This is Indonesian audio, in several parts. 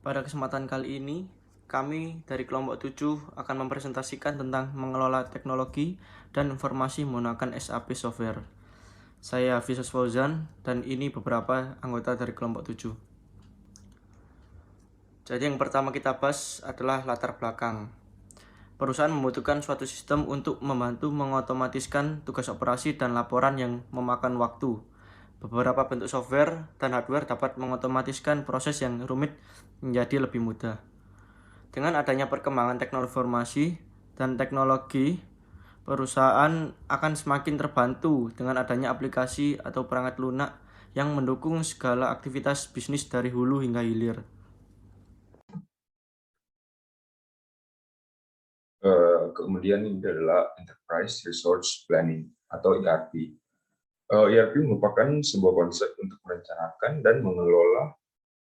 Pada kesempatan kali ini, kami dari kelompok 7 akan mempresentasikan tentang mengelola teknologi dan informasi menggunakan SAP software. Saya Visus Fauzan dan ini beberapa anggota dari kelompok 7. Jadi yang pertama kita bahas adalah latar belakang. Perusahaan membutuhkan suatu sistem untuk membantu mengotomatiskan tugas operasi dan laporan yang memakan waktu. Beberapa bentuk software dan hardware dapat mengotomatiskan proses yang rumit menjadi lebih mudah. Dengan adanya perkembangan teknologi informasi dan teknologi, perusahaan akan semakin terbantu dengan adanya aplikasi atau perangkat lunak yang mendukung segala aktivitas bisnis dari hulu hingga hilir. Kemudian ini adalah Enterprise Resource Planning atau ERP. ERP merupakan sebuah konsep untuk merencanakan dan mengelola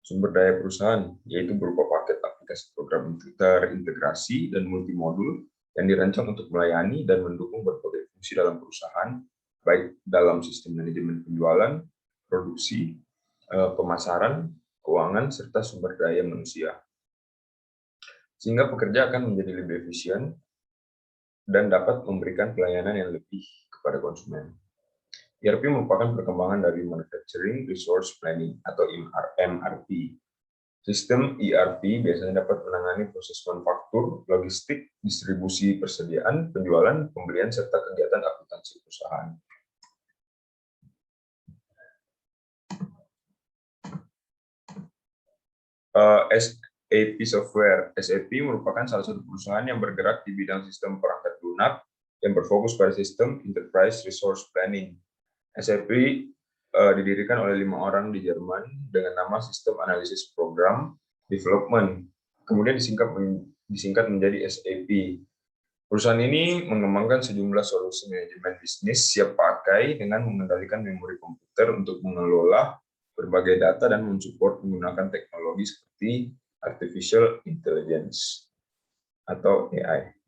sumber daya perusahaan, yaitu berupa paket aplikasi program terintegrasi dan multimodul yang dirancang untuk melayani dan mendukung berbagai fungsi dalam perusahaan, baik dalam sistem manajemen penjualan, produksi, pemasaran, keuangan, serta sumber daya manusia. Sehingga pekerja akan menjadi lebih efisien dan dapat memberikan pelayanan yang lebih kepada konsumen. ERP merupakan perkembangan dari Manufacturing Resource Planning atau MRP. Sistem ERP biasanya dapat menangani proses manufaktur, logistik, distribusi persediaan, penjualan, pembelian, serta kegiatan akuntansi perusahaan. SAP Software. SAP merupakan salah satu perusahaan yang bergerak di bidang sistem perangkat lunak yang berfokus pada sistem Enterprise Resource Planning. SAP didirikan oleh 5 orang di Jerman dengan nama Sistem Analisis Program Development, kemudian disingkat menjadi SAP. Perusahaan ini mengembangkan sejumlah solusi manajemen bisnis siap pakai dengan mengendalikan memori komputer untuk mengelola berbagai data dan mensupport menggunakan teknologi seperti Artificial Intelligence atau AI.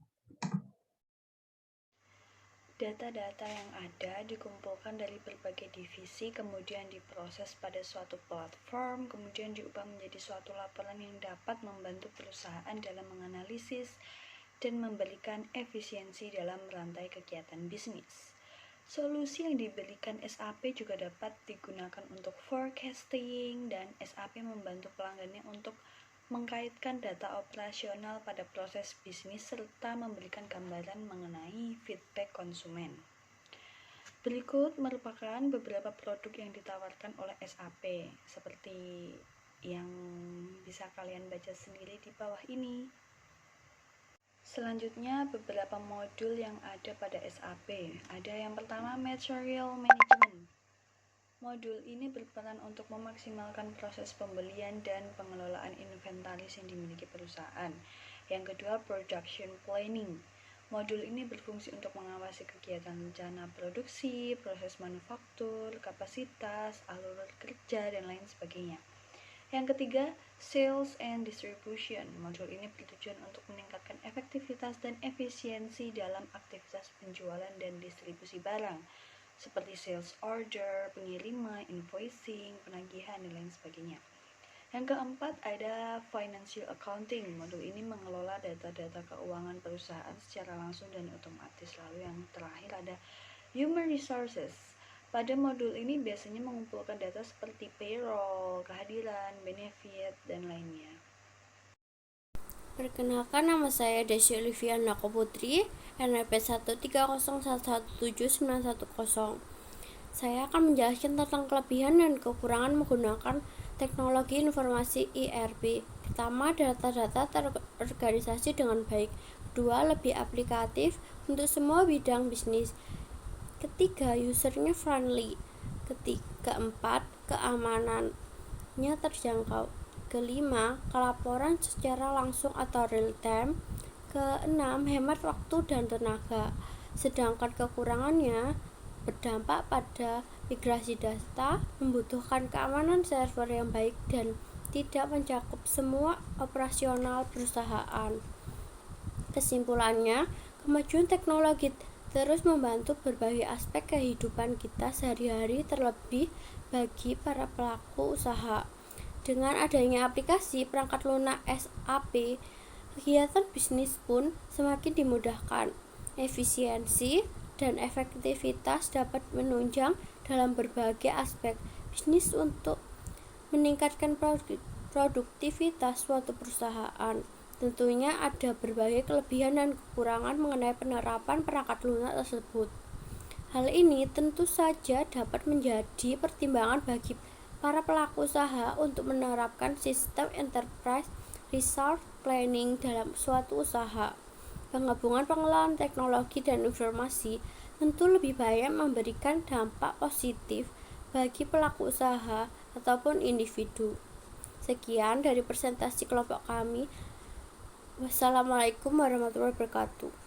Data-data yang ada dikumpulkan dari berbagai divisi, kemudian diproses pada suatu platform, kemudian diubah menjadi suatu laporan yang dapat membantu perusahaan dalam menganalisis dan memberikan efisiensi dalam rantai kegiatan bisnis. Solusi yang diberikan SAP juga dapat digunakan untuk forecasting, dan SAP membantu pelanggannya untuk mengkaitkan data operasional pada proses bisnis serta memberikan gambaran mengenai feedback konsumen. Berikut merupakan beberapa produk yang ditawarkan oleh SAP, seperti yang bisa kalian baca sendiri di bawah ini. Selanjutnya, beberapa modul yang ada pada SAP. Ada yang pertama, Material Management. Modul ini berperan untuk memaksimalkan proses pembelian dan pengelolaan inventaris yang dimiliki perusahaan. Yang kedua, Production Planning. Modul ini berfungsi untuk mengawasi kegiatan rencana produksi, proses manufaktur, kapasitas, alur kerja, dan lain sebagainya. Yang ketiga, Sales and Distribution. Modul ini bertujuan untuk meningkatkan efektivitas dan efisiensi dalam aktivitas penjualan dan distribusi barang, seperti sales order, pengiriman, invoicing, penagihan, dan lain sebagainya. Yang keempat, ada Financial Accounting. Modul ini mengelola data-data keuangan perusahaan secara langsung dan otomatis. Lalu yang terakhir ada Human Resources. Pada modul ini biasanya mengumpulkan data seperti payroll, kehadiran, benefit, dan lainnya. Perkenalkan, nama saya Desy Olivia Nako Putri, NPM 130117910. Saya akan menjelaskan tentang kelebihan dan kekurangan menggunakan teknologi informasi ERP. Pertama, data-data terorganisasi dengan baik. Kedua, lebih aplikatif untuk semua bidang bisnis. Ketiga, usernya friendly. Keempat, keamanannya terjangkau. Kelima, kelaporan secara langsung atau real time. Keenam, hemat waktu dan tenaga. Sedangkan kekurangannya berdampak pada migrasi data, membutuhkan keamanan server yang baik, dan tidak mencakup semua operasional perusahaan. Kesimpulannya, kemajuan teknologi terus membantu berbagai aspek kehidupan kita sehari-hari, terlebih bagi para pelaku usaha. Dengan adanya aplikasi perangkat lunak SAP, kegiatan bisnis pun semakin dimudahkan. Efisiensi dan efektivitas dapat menunjang dalam berbagai aspek bisnis untuk meningkatkan produktivitas suatu perusahaan. Tentunya ada berbagai kelebihan dan kekurangan mengenai penerapan perangkat lunak tersebut. Hal ini tentu saja dapat menjadi pertimbangan bagi para pelaku usaha untuk menerapkan sistem enterprise resource planning dalam suatu usaha. Penggabungan pengelolaan teknologi dan informasi tentu lebih banyak memberikan dampak positif bagi pelaku usaha ataupun individu. Sekian dari presentasi kelompok kami. Wassalamualaikum warahmatullahi wabarakatuh.